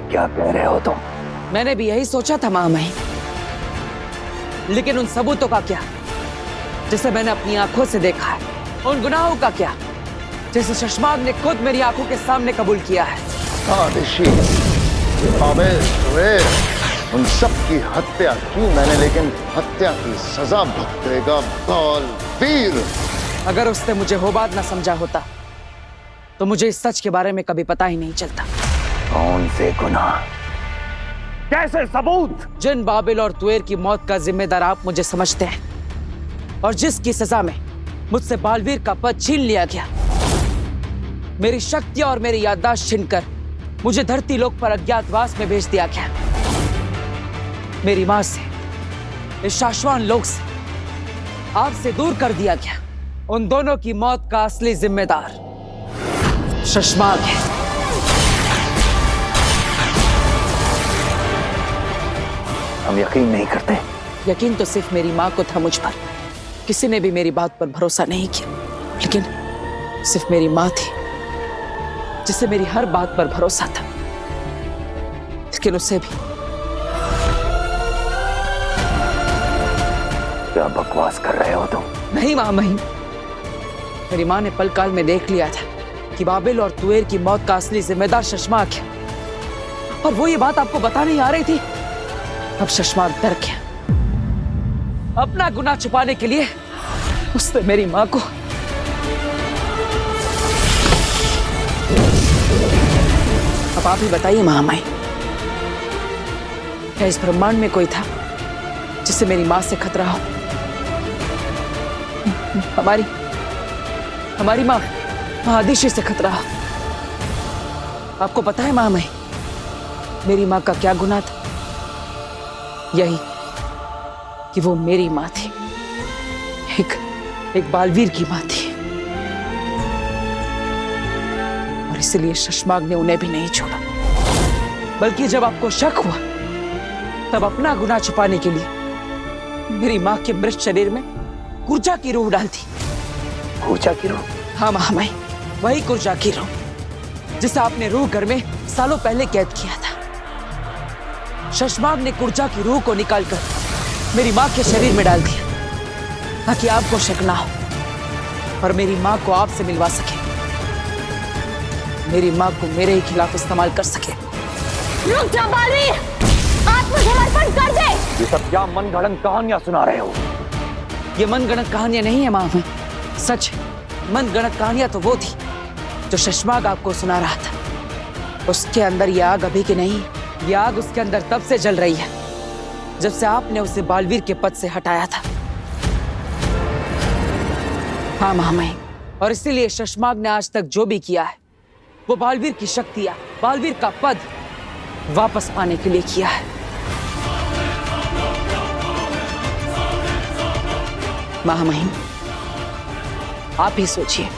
क्या कह रहे हो तुम? मैंने भी यही सोचा था महामहिम, लेकिन उन सबूतों का क्या जिसे मैंने अपनी आंखों से देखा है? उन गुनाहों का क्या जिसे शशमाग ने खुद मेरी आंखों के सामने कबूल किया है? हाँ ऋषि, बाबेल, जुबैर, उन सब की हत्या की मैंने, लेकिन हत्या की सजा भुगतेगा बालवीर। अगर उसने मुझे होबाद ना समझा होता तो मुझे इस सच के बारे में कभी पता ही नहीं चलता। कौन से गुनाह? कैसे सबूत? जिन बाबिल और तुएर की मौत का जिम्मेदार आप मुझे समझते हैं और जिसकी सजा में मुझसे बालवीर का पद छीन लिया गया, मेरी शक्तियां और मेरी याददाश्त छीनकर मुझे धरती लोक पर अज्ञातवास में भेज दिया गया। मेरी मां से, इस शाश्वान लोक से, आपसे दूर कर दिया गया। उन दोनों की मौत का असली जिम्मेदार शशमाग है। हम यकीन नहीं करते। यकीन तो सिर्फ मेरी मां को था मुझ पर, किसी ने भी मेरी बात पर भरोसा नहीं किया। लेकिन सिर्फ मेरी मां थी जिसे मेरी हर बात पर भरोसा था। लेकिन उसे भी। क्या बकवास कर रहे हो तुम? नहीं महामहिम, मेरी मां ने पलकाल में देख लिया था कि बाबिल और तुएर की मौत का असली जिम्मेदार शशमाग है, और वो ये बात आपको बता नहीं आ रही थी। अब शशमाग डर गया। अपना गुनाह छुपाने के लिए उसने मेरी मां को अब आप ही बताइए महामाई, क्या इस ब्रह्मांड में कोई था जिससे मेरी मां से खतरा हो? हमारी मां महादिशी से खतरा हो। आपको पता है महामाई, मेरी मां का क्या गुनाह था? यही कि वो मेरी मां थी, एक बालवीर की मां थी, और इसलिए शशमाग ने उन्हें भी नहीं छोड़ा। बल्कि जब आपको शक हुआ तब अपना गुनाह छुपाने के लिए मेरी मां के मृत शरीर में कुर्जा की रूह डाल दी। कुर्जा की रूह? हाँ महामाई, वही कुर्जा की रूह जिसे आपने रूह घर में सालों पहले कैद किया था। शशमाग ने कुर्जा की रूह को निकालकर मेरी मां के शरीर में डाल दिया ताकि आपको शक ना हो और मेरी मां को आपसे मिलवा सके, मेरी मां को मेरे ही खिलाफ इस्तेमाल कर सके। रुक जा बालवीर, आत्मसमर्पण कर दे। ये सब क्या मनगढ़ंत कहानियां सुना रहे हो? ये मनगढ़ंत कहानियां नहीं है मां, सच है। मनगढ़ंत कहानियां तो वो थी जो शशमाग आपको सुना रहा था। उसके अंदर ये आग अभी की नहीं, ये आग उसके अंदर तब से जल रही है जब से आपने उसे बालवीर के पद से हटाया था। हाँ महामहिम, और इसीलिए शशमाग ने आज तक जो भी किया है वो बालवीर की शक्तियां, बालवीर का पद वापस पाने के लिए किया है। महामहिम, आप ही सोचिए,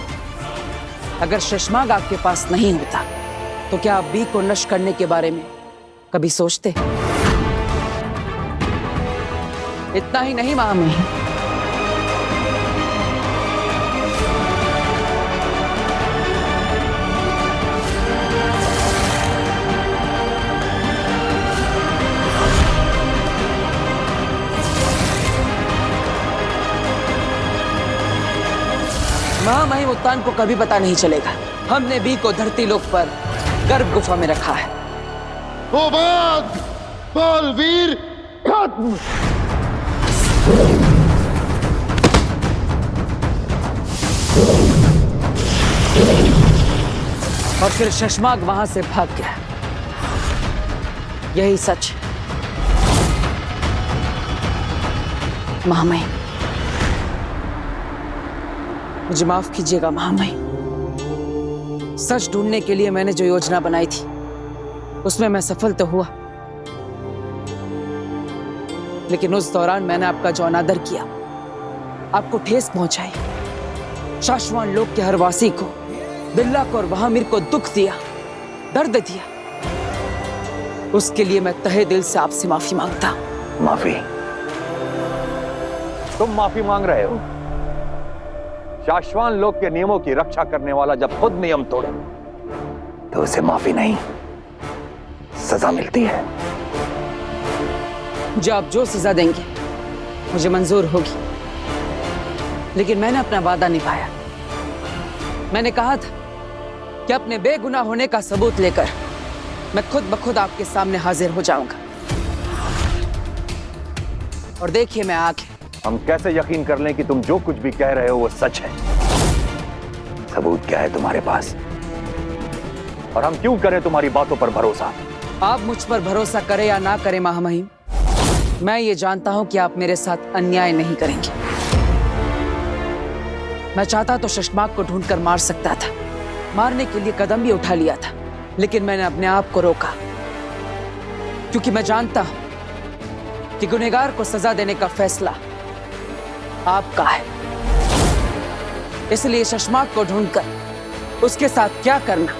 अगर शशमाग आपके पास नहीं होता तो क्या आप बी को नष्ट करने के बारे में कभी सोचते? इतना ही नहीं महामहिम, महामहिम उत्तान को कभी पता नहीं चलेगा हमने बी को धरती लोक पर गर्भ गुफा में रखा है। होबाद, बालवीर खत्म। और फिर शशमाग वहां से भाग गया। यही सच है महामहिम। मुझे माफ कीजिएगा महामहिम, सच ढूंढने के लिए मैंने जो योजना बनाई थी उसमें मैं सफल तो हुआ, लेकिन उस दौरान मैंने आपका जो अनादर किया, आपको ठेस पहुंचाई, शाश्वान लोक के हर वासी को, बिल्ला को और वहामिर को दुख दिया, दर्द दिया, उसके लिए मैं तहे दिल से आपसे माफी मांगता। माफी? तुम माफी मांग रहे हो? शाश्वान लोक के नियमों की रक्षा करने वाला जब खुद नियम तोड़े तो उसे माफी नहीं, सजा मिलती है। जो आप जो सजा देंगे मुझे मंजूर होगी, लेकिन मैंने अपना वादा निभाया। मैंने कहा था कि अपने बेगुनाह होने का सबूत लेकर मैं खुद ब खुद आपके सामने हाजिर हो जाऊंगा। और देखिए मैं आ गया। हम कैसे यकीन कर लें कि तुम जो कुछ भी कह रहे हो वो सच है? सबूत क्या है तुम्हारे पास? और हम क्यों करें तुम्हारी बातों पर भरोसा? आप मुझ पर भरोसा करें या ना करें महामहिम, मैं ये जानता हूं कि आप मेरे साथ अन्याय नहीं करेंगे। मैं चाहता तो शशमाक को ढूंढकर मार सकता था, मारने के लिए कदम भी उठा लिया था, लेकिन मैंने अपने आप को रोका, क्योंकि मैं जानता हूं कि गुनहगार को सजा देने का फैसला आपका है। इसलिए शशमाक को ढूंढकर उसके साथ क्या करना,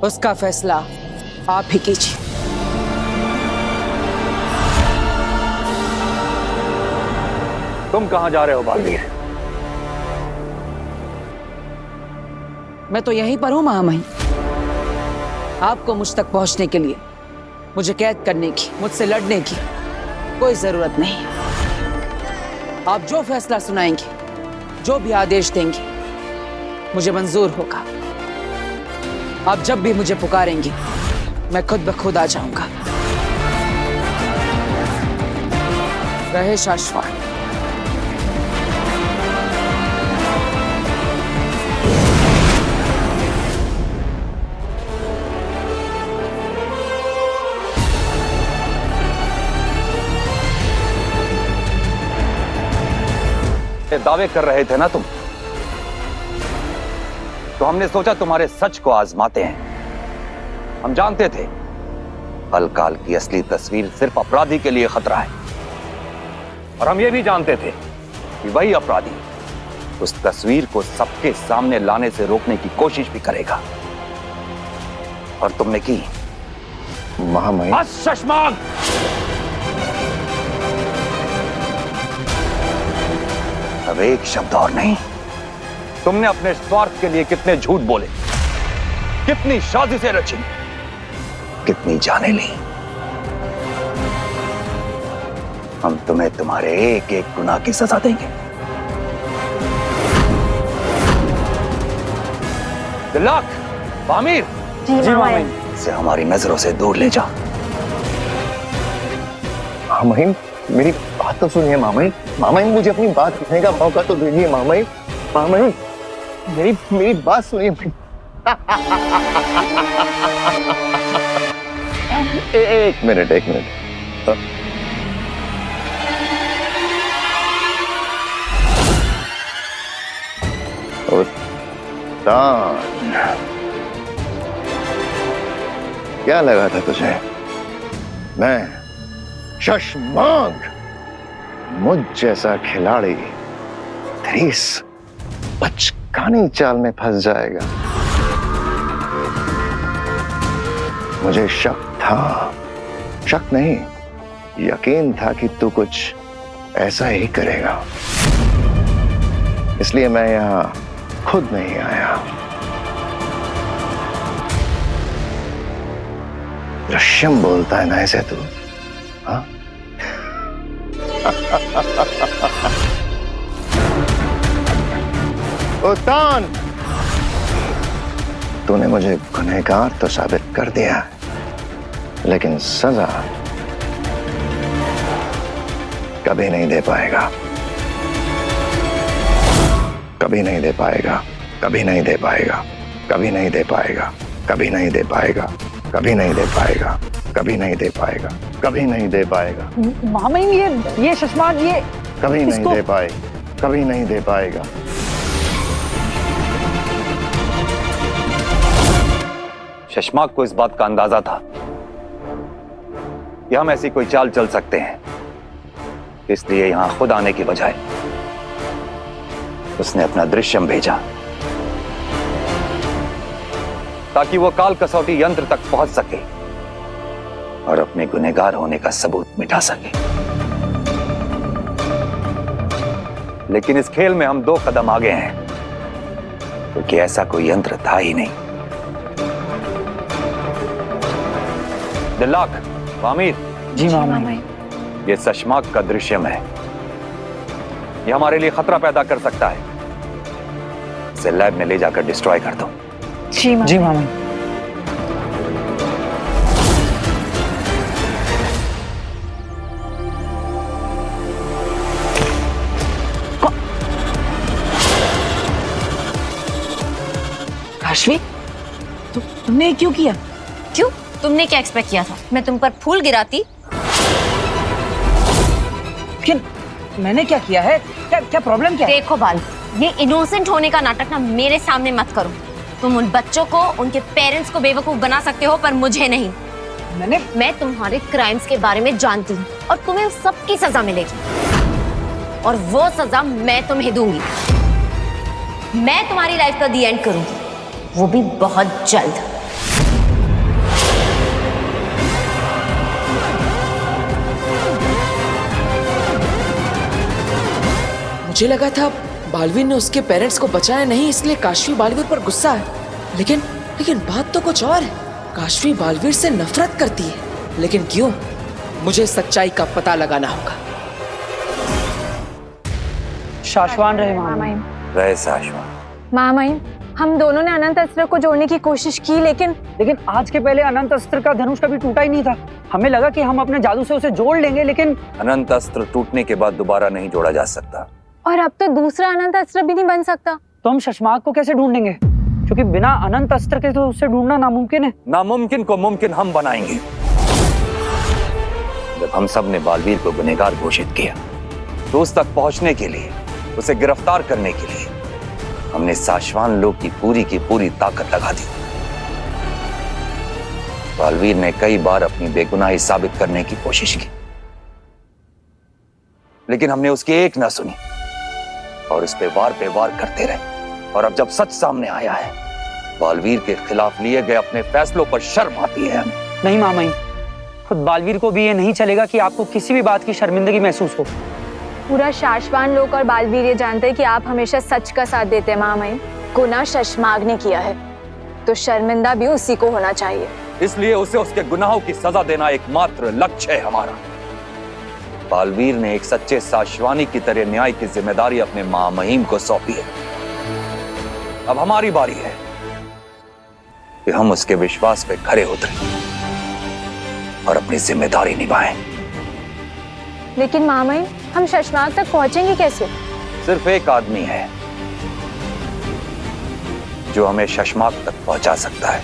उसका फैसला आप ही कीजिए। तुम कहां जा रहे हो बालवीर? मैं तो यहीं पर हूं महामहिम। आपको मुझ तक पहुंचने के लिए मुझे कैद करने की, मुझसे लड़ने की कोई जरूरत नहीं। आप जो फैसला सुनाएंगे, जो भी आदेश देंगे, मुझे मंजूर होगा। आप जब भी मुझे पुकारेंगे मैं खुद ब खुद आ जाऊंगा। रहे शाश्वत। दावे कर रहे थे ना तुम, तो हमने सोचा तुम्हारे सच को आजमाते हैं। हम जानते थे अलकाल की असली तस्वीर सिर्फ अपराधी के लिए खतरा है, और हम ये भी जानते थे कि वही अपराधी उस तस्वीर को सबके सामने लाने से रोकने की कोशिश भी करेगा, और तुमने की। महामहिम, बस शशमाक! अब एक शब्द और नहीं। तुमने अपने स्वार्थ के लिए कितने झूठ बोले, कितनी साजिशें रची, कितनी जानें ली। हम तुम्हें तुम्हारे एक एक गुनाह की सजा देंगे। तिलक, आमिर, जी महामहिम। इसे हमारी नजरों से दूर ले जा। महामहिम, मेरी बात तो सुनिए महामहिम। महामहिम, मुझे अपनी बात कहने का मौका तो दीजिए महामहिम। महामहिम, मेरी बात सुनिए। एक मिनट। उस्ताद, क्या लगा था तुझे मैं शशमाक मुझ जैसा खिलाड़ी तेरी इस बचकानी चाल में फंस जाएगा? मुझे शक नहीं, यकीन था कि तू कुछ ऐसा ही करेगा, इसलिए मैं यहां खुद नहीं आया। दृश्यम बोलता है ना ऐसे तू? हाँ? उस्ताद, तूने मुझे गुनहगार तो साबित कर दिया, लेकिन सजा कभी नहीं दे पाएगा। कभी नहीं दे पाएगा। कभी नहीं दे पाएगा। कभी नहीं दे पाएगा। कभी नहीं दे पाएगा। कभी नहीं दे पाएगा। कभी नहीं दे पाएगा। कभी नहीं दे पाएगा। महामहिम, ये शशमाक, ये कभी नहीं दे पाए। कभी नहीं दे पाएगा। शशमाक को इस बात का अंदाजा था कि हम ऐसी कोई चाल चल सकते हैं, इसलिए यहां खुद आने की बजाय उसने अपना दृश्यम भेजा ताकि वो काल कसौटी यंत्र तक पहुंच सके और अपने गुनहगार होने का सबूत मिटा सके। लेकिन इस खेल में हम 2 कदम आगे हैं, क्योंकि ऐसा कोई यंत्र था ही नहीं। दिल्लाक, आमिर, जी मामाई। ये सशमाक का दृश्य है, ये हमारे लिए खतरा पैदा कर सकता है। इसे लैब में ले जाकर डिस्ट्रॉय कर दो। जी मामाई। काशवी, तुमने क्यों किया? क्यों? तुमने क्या एक्सपेक्ट किया था? मैं तुम पर फूल गिराती? लेकिन मैंने क्या किया है? क्या प्रॉब्लम क्या है? देखो बाल, ये इनोसेंट होने का नाटक ना मेरे सामने मत करो। तुम उन बच्चों को, उनके पेरेंट्स को बेवकूफ बना सकते हो, पर मुझे नहीं। मैं तुम्हारे क्राइम्स के बारे में जानती हूँ और तुम्हें सबकी सजा मिलेगी, और वो सजा मैं तुम्हें दूंगी। मैं तुम्हारी लाइफ का दी एंड करूंगी, वो भी बहुत जल्द। मुझे लगा था बालवीर ने उसके पेरेंट्स को बचाया नहीं, इसलिए काशवी बालवीर पर गुस्सा है। लेकिन बात तो कुछ और है। काशवी बालवीर से नफरत करती है, लेकिन क्यों? मुझे सच्चाई का पता लगाना होगा। शाश्वान रहे मामाई। रहे शाश्वान। मामाई, हम दोनों ने अनंत अस्त्र को जोड़ने की कोशिश की, लेकिन आज के पहले अनंत अस्त्र का धनुष कभी टूटा ही नहीं था। हमें लगा कि हम अपने जादू से उसे जोड़ लेंगे, लेकिन अनंत अस्त्र टूटने के बाद दोबारा नहीं जोड़ा जा सकता। और अब तो दूसरा अनंत अस्त्र भी नहीं बन सकता। तो हम शशमाक को कैसे ढूंढेंगे? क्योंकि बिना अनंत अस्त्र के तो उसे ढूंढना नामुमकिन है। नामुमकिन को मुमकिन हम बनाएंगे। जब हम सब ने बालवीर को गुनहगार घोषित किया, तो उस तक पहुंचने के लिए, उसे गिरफ्तार करने के लिए हमने शाश्वान लोग की पूरी ताकत लगा दी। बालवीर ने कई बार अपनी बेगुनाही साबित करने की कोशिश की, लेकिन हमने उसकी एक न सुनी और उस पे वार करते रहे। और अब जब सच सामने आया है, बालवीर के खिलाफ लिए गए अपने फैसलों पर शर्म आती है हमें। नहीं मामाई, खुद बालवीर को भी ये नहीं चलेगा कि आपको किसी भी बात की शर्मिंदगी महसूस हो। पूरा शाश्वान लोग और बालवीर ये जानते हैं कि आप हमेशा सच का साथ देते हैं मामाई। गुनाह शशमाग ने किया है, तो शर्मिंदा भी उसी को होना चाहिए। इसलिए उसे उसके गुनाहों की सजा देना एकमात्र लक्ष्य है हमारा। बालवीर ने एक सच्चे शाश्वानी की तरह न्याय की जिम्मेदारी अपने महामहिम को सौंपी है। अब हमारी बारी है कि हम उसके विश्वास पे खरे उतरें और अपनी जिम्मेदारी निभाएं। लेकिन मामाई, हम शशमाग तक पहुंचेंगे कैसे? सिर्फ एक आदमी है जो हमें शशमाग तक पहुंचा सकता है।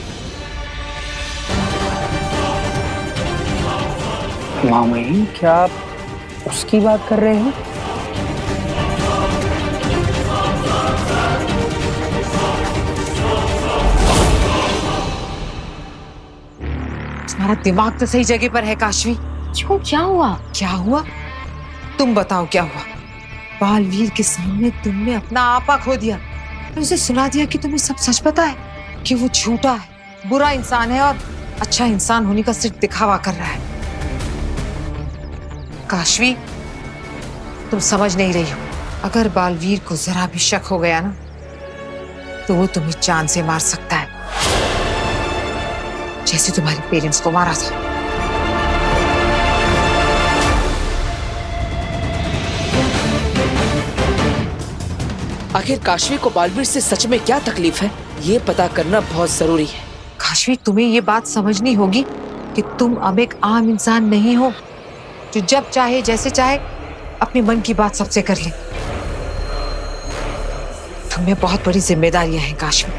मामाई, क्या आप उसकी बात कर रहे हैं? तुम्हारा दिमाग तो सही जगह पर है काशवी। क्यों? क्या हुआ? क्या हुआ? तुम बताओ क्या हुआ? बालवीर के सामने तुमने अपना आपा खो दिया और उसे सुना दिया कि तुम्हें सब सच पता है, कि वो झूठा है, बुरा इंसान है और अच्छा इंसान होने का सिर्फ दिखावा कर रहा है। काशवी, तुम समझ नहीं रही हो। अगर बालवीर को जरा भी शक हो गया ना, तो वो तुम्हें जान से मार सकता है, जैसे तुम्हारे पेरेंट्स को मारा था। आखिर काशवी को बालवीर से सच में क्या तकलीफ है, ये पता करना बहुत जरूरी है। काशवी, तुम्हें ये बात समझनी होगी कि तुम अब एक आम इंसान नहीं हो जो जब चाहे जैसे चाहे अपने मन की बात सबसे कर ले। तुम्हें बहुत बड़ी जिम्मेदारियां हैं काशवी।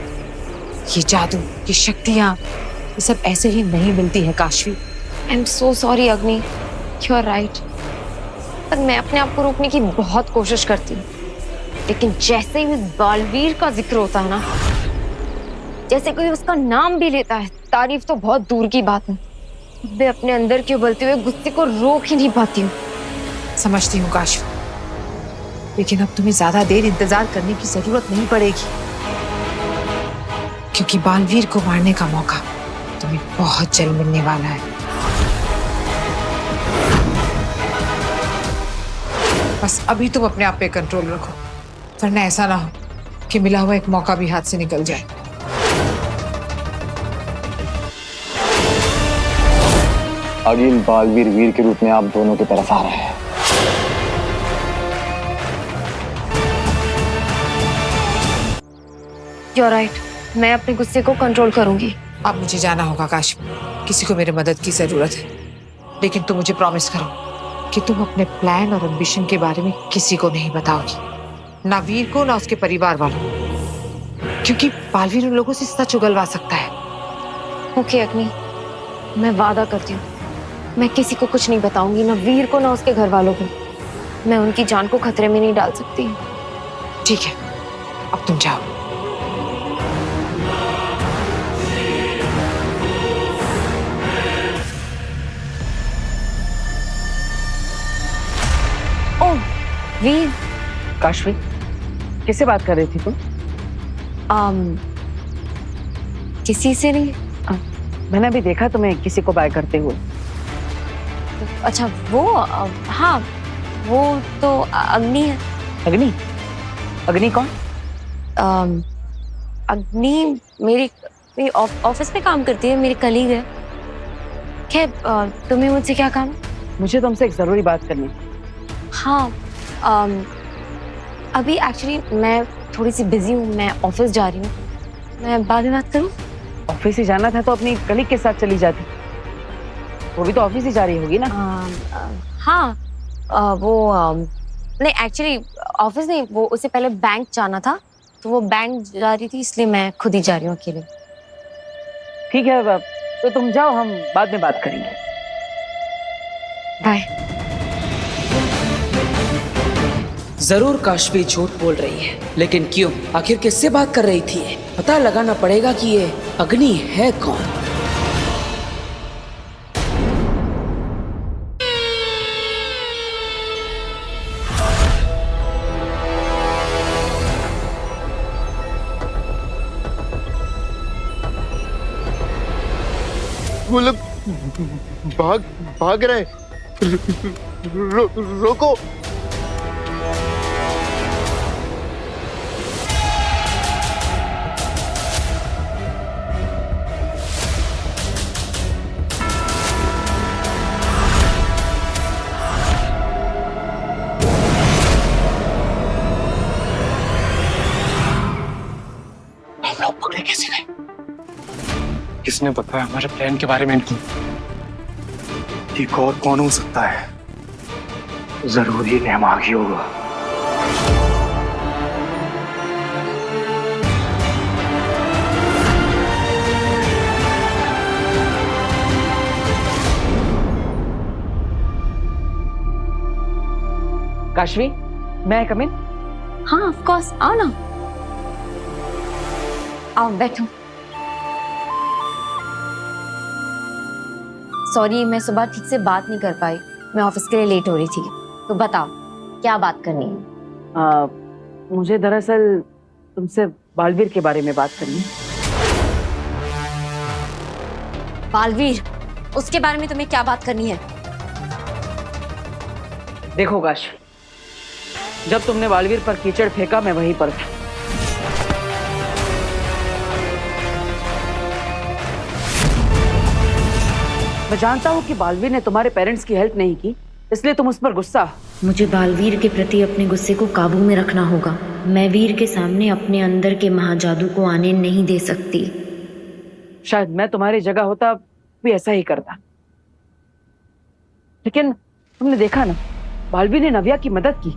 ये जादू, ये शक्तियां, ये सब ऐसे ही नहीं मिलती है Kashvi. I am so sorry अग्नि, यू आर राइट। पर मैं अपने आप को रोकने की बहुत कोशिश करती हूँ, लेकिन जैसे ही उस बालवीर का जिक्र होता है ना, जैसे कोई उसका नाम भी लेता है, तारीफ तो बहुत दूर की बात है, मैं अपने अंदर के उबलते हुए गुस्से को रोक ही नहीं पाती हूँ। समझती हूँ काशवी, लेकिन अब तुम्हें ज्यादा देर इंतजार करने की जरूरत नहीं पड़ेगी, क्योंकि बालवीर को मारने का मौका तुम्हें बहुत जल्द मिलने वाला है। बस अभी तुम अपने आप पे कंट्रोल रखो, वरना ऐसा ना हो कि मिला हुआ एक मौका भी हाथ से निकल जाए। अगिल बालवीर वीर के रूप में आप दोनों की तरफ आ रहा है। You're right. मैं अपने गुस्से को कंट्रोल करूंगी। अब मुझे जाना होगा काशी। किसी को मेरे मदद की जरूरत है, लेकिन तुम मुझे प्रॉमिस करो कि तुम अपने प्लान और एम्बिशन के बारे में किसी को नहीं बताओगी, ना वीर को ना उसके परिवार वालों, क्योंकि बालवीर उन लोगों से सच उगलवा सकता है। ओके अग्नि, मैं वादा करती हूँ मैं किसी को कुछ नहीं बताऊंगी, ना वीर को ना उसके घर वालों को। मैं उनकी जान को खतरे में नहीं डाल सकती। ठीक है, अब तुम जाओ। ओह वीर। काशवी, किससे बात कर रही थी तुम? किसी से नहीं। मैंने अभी देखा तुम्हें किसी को बाय करते हुए। अच्छा वो हाँ, वो तो अग्नि है। अग्नि? अग्नि कौन? अग्नि मेरी ऑफिस में काम करती है, मेरी कलीग है। खैर तुम्हें मुझसे क्या काम? मुझे तुमसे एक जरूरी बात करनी है। हाँ अभी एक्चुअली मैं थोड़ी सी बिजी हूँ, मैं ऑफिस जा रही हूँ। मैं बाद में बात करूँ? ऑफिस ही जाना था तो अपनी कलीग के साथ चली जाती। वो भी तो ऑफिस ही जा रही होगी ना? हाँ वो नहीं, एक्चुअली ऑफिस नहीं, वो उससे पहले बैंक जाना था, तो वो बैंक जा रही थी, इसलिए मैं खुद ही जा रही हूँ अकेले। ठीक है, तो तुम जाओ, हम बाद में बात करेंगे। बाय। जरूर काशवी झूठ बोल रही है, लेकिन क्यों? आखिर किससे बात कर रही थी? पता लगाना पड़ेगा कि ये अग्नि है कौन। वो लोग भाग रहे। रोको। हम लोग पकड़े कैसे गए? किसने बताया हमारे प्लान के बारे में इनको? एक और कौन हो सकता है? जरूर ही नेमागी होगा। काशवी, मैं कम इन? हाँ ऑफ कोर्स, आओ ना, आओ बैठो। सॉरी, मैं सुबह ठीक से बात नहीं कर पाई, मैं ऑफिस के लिए लेट हो रही थी। तो बताओ क्या बात करनी है? मुझे दरअसल तुमसे बालवीर के बारे में बात करनी है। बालवीर? उसके बारे में तुम्हें क्या बात करनी है? देखो काशवी, जब तुमने बालवीर पर कीचड़ फेंका मैं वहीं पर था। मैं जानता हूँ कि बालवीर ने तुम्हारे पेरेंट्स की हेल्प नहीं की, इसलिए तुम उस पर गुस्सा। मुझे बालवीर के प्रति अपने गुस्से को काबू में रखना होगा। मैं वीर के सामने अपने अंदर के महाजादू को आने नहीं दे सकती। शायद मैं तुम्हारी जगह होता भी ऐसा ही करता, लेकिन तुमने देखा ना, बालवीर ने नव्या की मदद की,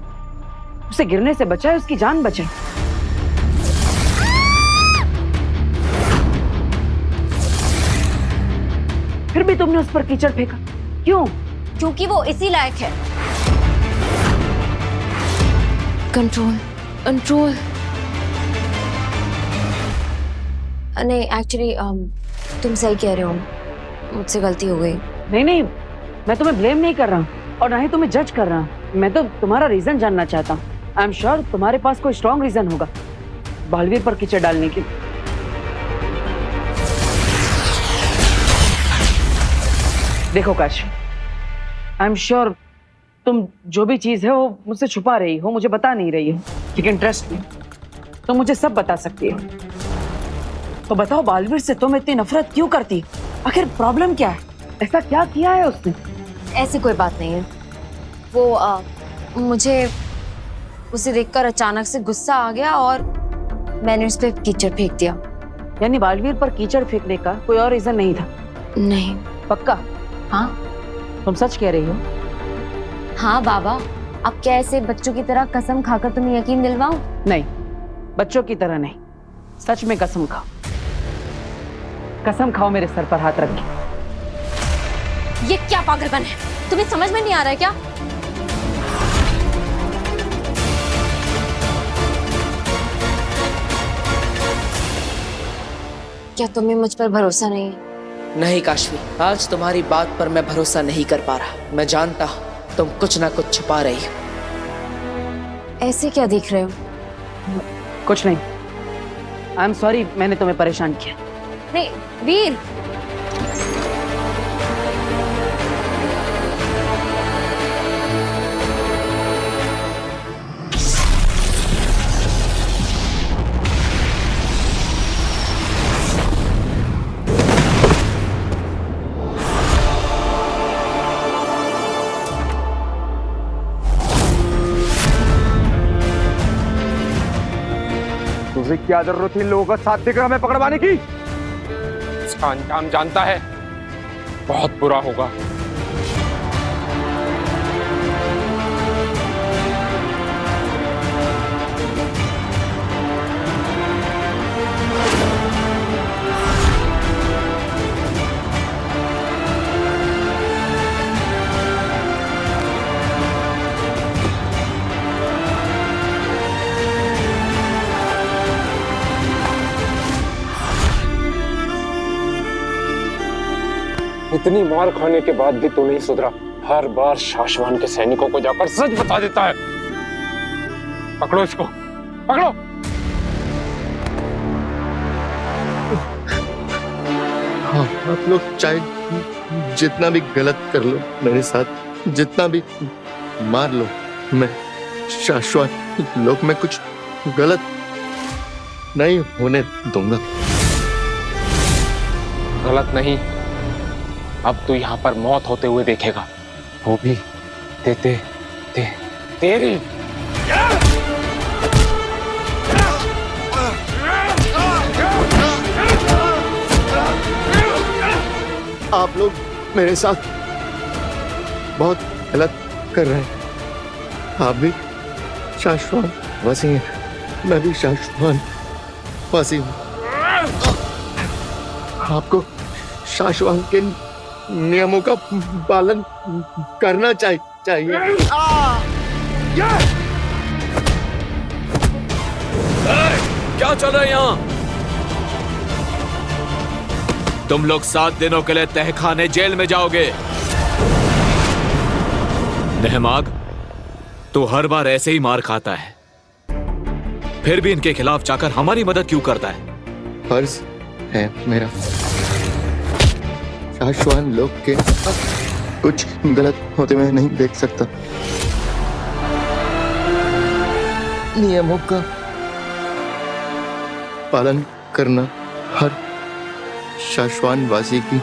उसे गिरने से बचाए, उसकी जान बचाई। फिर भी तुमने उस पर कीचड़ फेंका, क्यों? क्योंकि वो इसी लायक है। Control control. नहीं एक्चुअली तुम सही कह रहे हो, मुझसे गलती हो गई। नहीं नहीं, मैं तुम्हें ब्लेम नहीं कर रहा हूँ और ना ही तुम्हें जज कर रहा हूँ। मैं तो तुम्हारा रीजन जानना चाहता हूँ। आई एम श्योर तुम्हारे पास कोई स्ट्रॉन्ग रीजन होगा बालवीर पर कीचड़ डालने की। देखो काशी, आई एम श्योर तुम जो भी चीज है वो मुझसे छुपा रही हो, मुझे बता नहीं रही हो, लेकिन ट्रस्ट मी, तुम मुझे सब बता सकती हो। तो बताओ, बालवीर से तुम इतनी नफरत क्यों करती? आखिर प्रॉब्लम क्या है? ऐसा क्या किया है उसने? ऐसी कोई बात नहीं है। वो मुझे उसे देखकर अचानक से गुस्सा आ गया और मैंने उस पर कीचड़ फेंक दिया। यानी बालवीर पर कीचड़ फेंकने का कोई और रीजन नहीं था? नहीं। पक्का? हाँ। तुम सच कह रही हो? हाँ बाबा, अब क्या ऐसे बच्चों की तरह कसम खाकर तुम्हें यकीन दिलवाऊं? नहीं, बच्चों की तरह नहीं, सच में कसम खाओ। कसम खाओ मेरे सर पर हाथ रख के। ये क्या पागलपन है? तुम्हें समझ में नहीं आ रहा है क्या? क्या तुम्हें मुझ पर भरोसा नहीं है? नहीं काशवी, आज तुम्हारी बात पर मैं भरोसा नहीं कर पा रहा। मैं जानता हूं तुम कुछ ना कुछ छुपा रही हो। ऐसे क्या देख रहे हो? कुछ नहीं। आई एम सॉरी, मैंने तुम्हें परेशान किया। नहीं वीर, तुझे क्या जरूरत थी लोगों का साथ देकर हमें पकड़वाने की? इसका अंजाम जानता है, बहुत बुरा होगा। इतनी मार खाने के बाद भी तू नहीं सुधरा। हर बार शाश्वान के सैनिकों को जाकर सच बता देता है। पकड़ो इसको, पकड़ो। हाँ, आप लोग चाहे जितना भी गलत कर लो मेरे साथ, जितना भी मार लो, मैं शाश्वत लोग में कुछ गलत नहीं होने दूंगा। गलत नहीं, अब तू यहाँ पर मौत होते हुए देखेगा, वो भी तेरी। आप लोग मेरे साथ बहुत गलत कर रहे हैं। आप भी शाश्वान वासी हैं, मैं भी शाश्वान वासी हूँ। आपको शाश्वान के नियमों का पालन करना चाहिए। क्या चल रहा है यहाँ? तुम लोग 7 दिनों के लिए तहखाने जेल में जाओगे। नहमाग, तू हर बार ऐसे ही मार खाता है, फिर भी इनके खिलाफ जाकर हमारी मदद क्यों करता है? फर्ज है मेरा, शाश्वान लोग के कुछ गलत होते हुए नहीं देख सकता। नियमों का पालन करना हर शाश्वान वासी की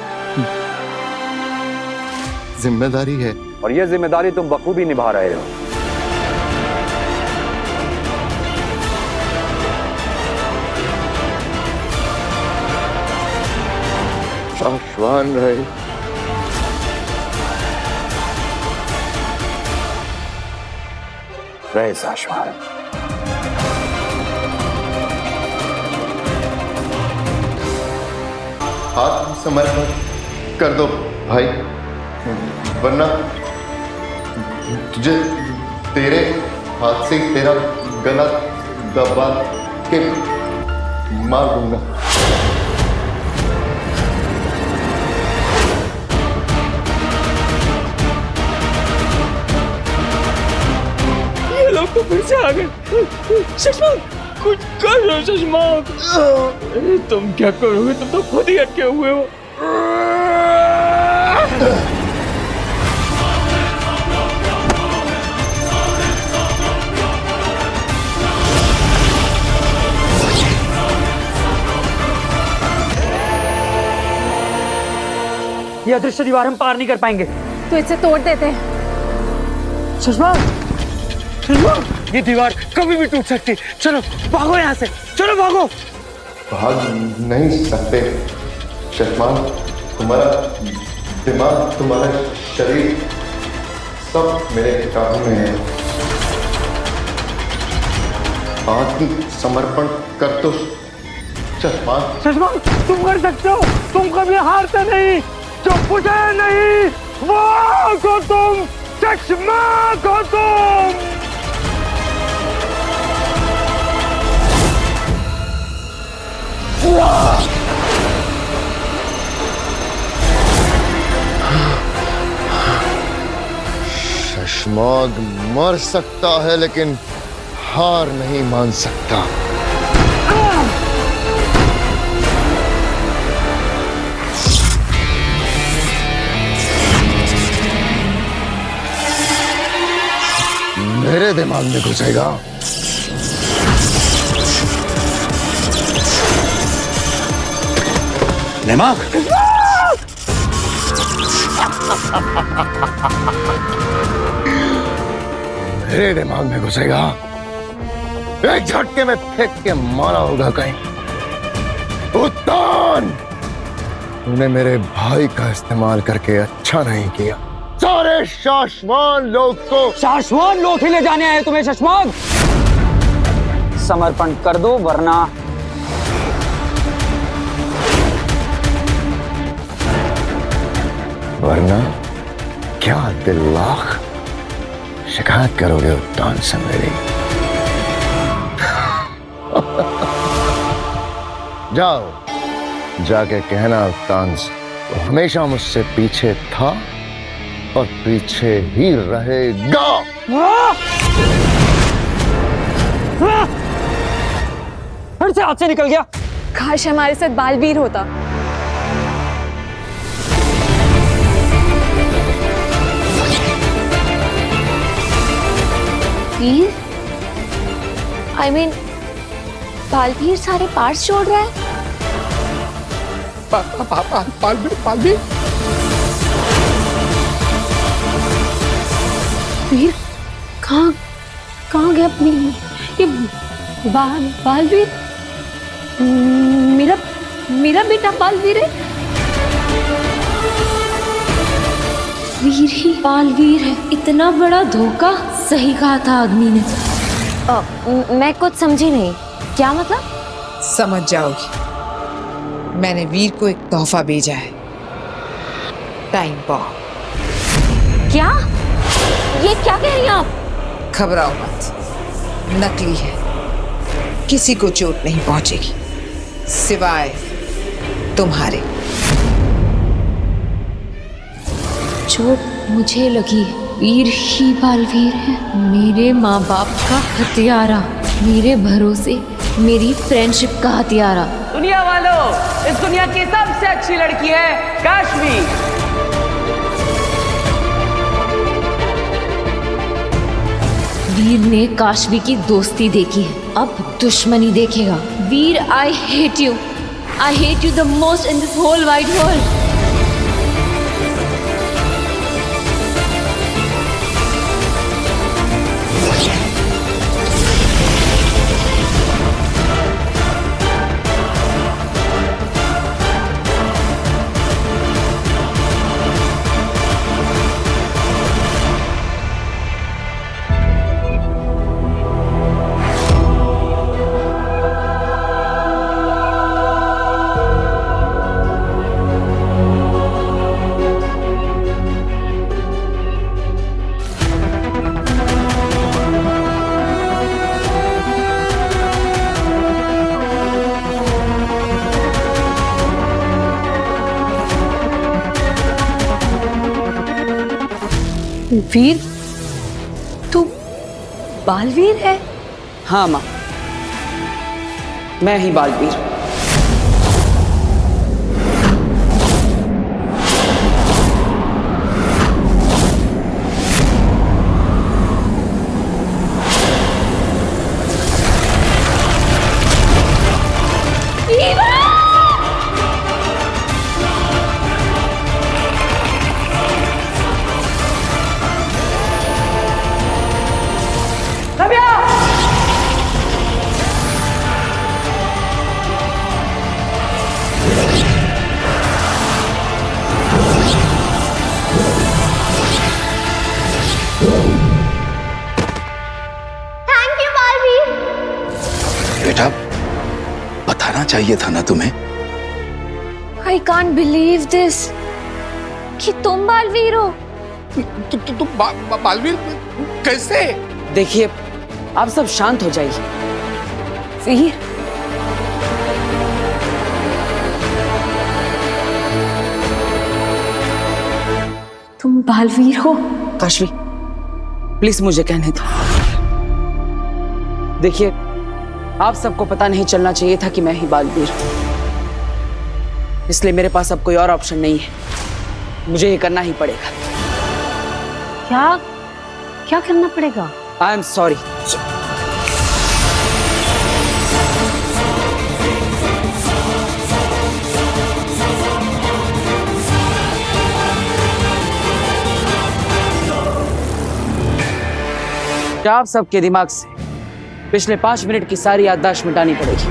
जिम्मेदारी है। और ये जिम्मेदारी तुम बखूबी निभा रहे हो। शाश्वान रहे। रहे शाश्वान। आत्मसमर्पण कर दो भाई, वरना तुझे तेरे हाथ से तेरा गला दबा के मार दूंगा। ये लोग तो फिर से आ गए। शशमाक, कुछ करो शशमाक। तुम क्या करोगे? तुम तो खुद ही अटके हुए हो। ये अदृश्य दीवार हम पार नहीं कर पाएंगे। तो इसे तोड़ देते हैं। सुषमा, सुषमा, ये दीवार कभी भी टूट सकती। चलो भागो यहाँ से, चलो भागो। भाग नहीं सकते शशमान, तुम्हारा दिमाग, तुम्हारा शरीर सब मेरे काबू में है। आत्म समर्पण कर दो शशमान। शशमान, तुम कर सकते हो, तुम कभी हारते नहीं, चुप पूछे नहीं, वो को तुम, चश्मा को तुम। शशमाग मर सकता है लेकिन हार नहीं मान सकता। मेरे दिमाग में घुसेगा। दिमाग मेरे दिमाग में घुसेगा, एक झटके में फेंक के मारा होगा कहीं। उत्तान, तूने मेरे भाई का इस्तेमाल करके अच्छा नहीं किया। सारे शाश्वान लोग को शाश्वान लोग ही ले जाने आए तुम्हें शशमान। समर्पण कर दो वरना। वरना क्या दिल लाख शिकायत करोगे उत्तान से मेरी? जाओ, जाके कहना उत्तान से वो हमेशा मुझसे पीछे था और पीछे ही रहेगा। फिर से हाथ से निकल गया। काश हमारे साथ बालवीर होता। वीर, I mean, बालवीर सारे पार्ट्स जोड़ रहा है। बालवीर वीर, कहाँ गया अपनी ये बालवीर? मेरा बेटा बालवीर है। वीर ही बालवीर है, इतना बड़ा धोखा। सही कहा था आदमी ने। मैं कुछ समझी नहीं, क्या मतलब? समझ जाओगी। मैंने वीर को एक तोहफा भेजा है, टाइम बॉम्ब। क्या? ये क्या कह रही हैं आप? घबराओ मत, नकली है, किसी को चोट नहीं पहुंचेगी सिवाय तुम्हारे। चोट मुझे लगी है। वीर ही बालवीर है, मेरे माँ बाप का हथियारा, मेरे भरोसे मेरी फ्रेंडशिप का हथियारा। दुनिया वालों, इस दुनिया की सबसे अच्छी लड़की है काश्मी। वीर ने काशवी की दोस्ती देखी है, अब दुश्मनी देखेगा। Veer, I hate you the most in this whole wide world. Veer, तू बालवीर है? हाँ माँ, मैं ही बालवीर। चाहिए था ना तुम्हें? I can't believe this कि तुम बालवीर हो। तुम बालवीर कैसे? देखिए, आप सब शांत हो जाइए। वीर, तुम बालवीर हो? काशवी, प्लीज मुझे कहने दो। देखिए, आप सबको पता नहीं चलना चाहिए था कि मैं ही बालवीर हूं, इसलिए मेरे पास अब कोई और ऑप्शन नहीं है, मुझे ये करना ही पड़ेगा। क्या क्या करना पड़ेगा? I am sorry. आप सबके दिमाग से पिछले 5 मिनट की सारी याददाश्त मिटानी पड़ेगी।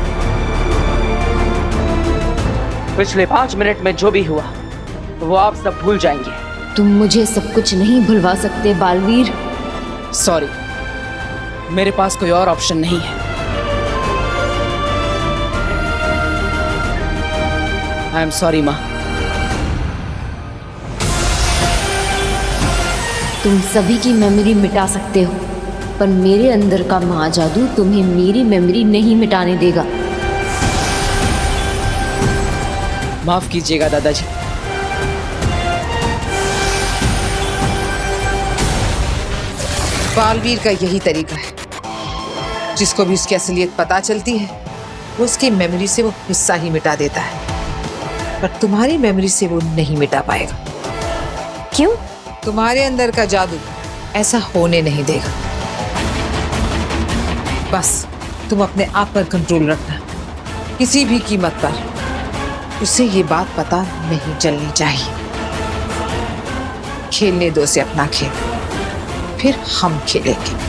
पिछले 5 मिनट में जो भी हुआ वो आप सब भूल जाएंगे। तुम मुझे सब कुछ नहीं भुलवा सकते बालवीर। सॉरी, मेरे पास कोई और ऑप्शन नहीं है। आई एम सॉरी माँ। तुम सभी की मेमोरी मिटा सकते हो, पर मेरे अंदर का महाजादू तुम्हें मेरी मेमोरी नहीं मिटाने देगा। माफ कीजिएगा दादाजी। बालवीर का यही तरीका है, जिसको भी उसकी असलियत पता चलती है वो उसकी मेमोरी से वो हिस्सा ही मिटा देता है, पर तुम्हारी मेमोरी से वो नहीं मिटा पाएगा। क्यों? तुम्हारे अंदर का जादू ऐसा होने नहीं देगा। बस तुम अपने आप पर कंट्रोल रखना, किसी भी कीमत पर। उसे ये बात पता नहीं चलनी चाहिए। खेलने दो उसे अपना खेल, फिर हम खेलेंगे।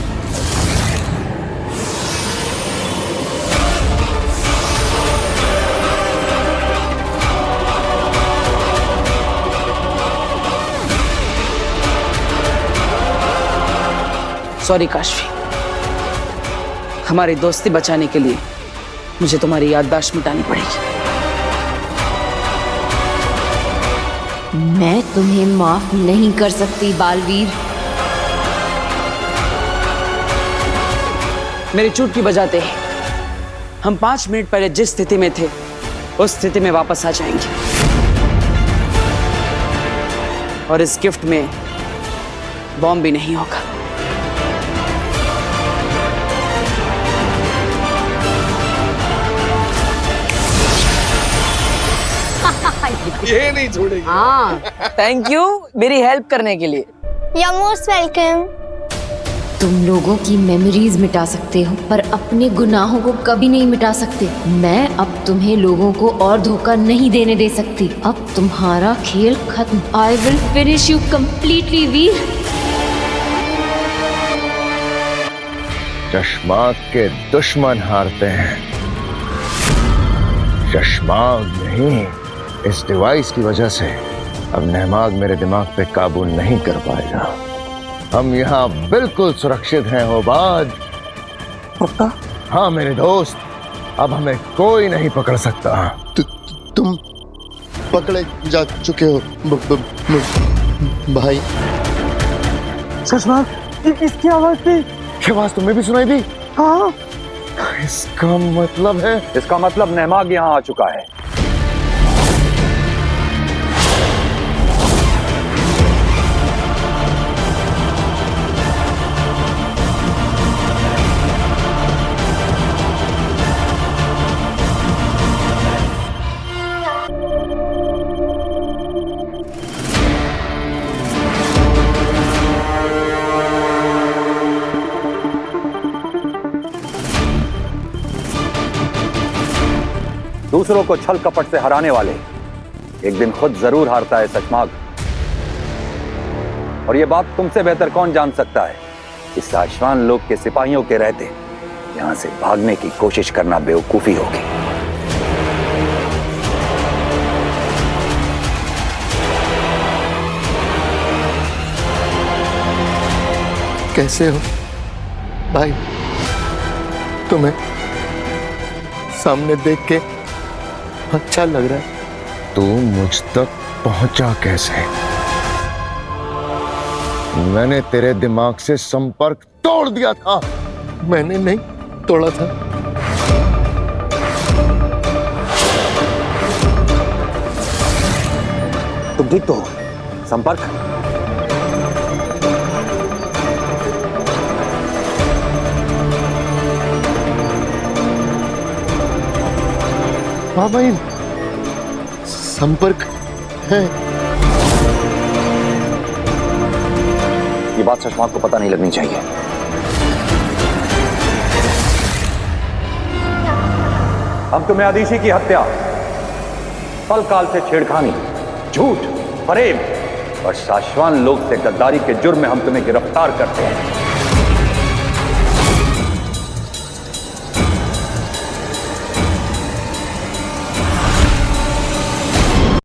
सॉरी काशवी, हमारी दोस्ती बचाने के लिए मुझे तुम्हारी याददाश्त मिटानी पड़ेगी। मैं तुम्हें माफ नहीं कर सकती बालवीर। मेरी चुटकी बजाते ही हम 5 मिनट पहले जिस स्थिति में थे उस स्थिति में वापस आ जाएंगे, और इस गिफ्ट में बॉम्ब भी नहीं होगा। ये नहीं छोड़ेगी। हाँ, थैंक यू मेरी हेल्प करने के लिए। You're most welcome. तुम लोगों की मेमोरीज मिटा सकते हो, पर अपने गुनाहों को कभी नहीं मिटा सकते। मैं अब तुम्हें लोगों को और धोखा नहीं देने दे सकती। अब तुम्हारा खेल खत्म। I will finish you completely Veer. चश्माग के दुश्मन हारते हैं, चश्माग नहीं। इस डिवाइस की वजह से अब नहमाग मेरे दिमाग पे काबू नहीं कर पाएगा। हम यहाँ बिल्कुल सुरक्षित हैं होबाज। पक्का? हाँ मेरे दोस्त, अब हमें कोई नहीं पकड़ सकता। तुम पकड़े जा चुके हो भाई। चश्मा, इसकी आवाज थी। क्या आवाज तुम्हें भी सुनाई दी? हाँ। इसका मतलब नहमाग यहाँ आ चुका है। दूसरों को छल कपट से हराने वाले एक दिन खुद जरूर हारता है सचमाग। और ये बात तुमसे बेहतर कौन जान सकता है, इस शाश्वान लोक के सिपाहियों के रहते यहां से भागने की कोशिश करना बेवकूफी होगी। कैसे हो भाई? तुम्हें सामने देख के अच्छा लग रहा है। तू मुझ तक पहुंचा कैसे? मैंने तेरे दिमाग से संपर्क तोड़ दिया था। मैंने नहीं तोड़ा था। तुम ठीक तो हो? संपर्क? हाँ भाई, संपर्क है। ये बात शशांक को पता नहीं लगनी चाहिए। हम तुम्हें आदिशी की हत्या, पल काल से छेड़खानी, झूठ, फरेब और शाश्वान लोग से गद्दारी के जुर्म में हम तुम्हें गिरफ्तार करते हैं।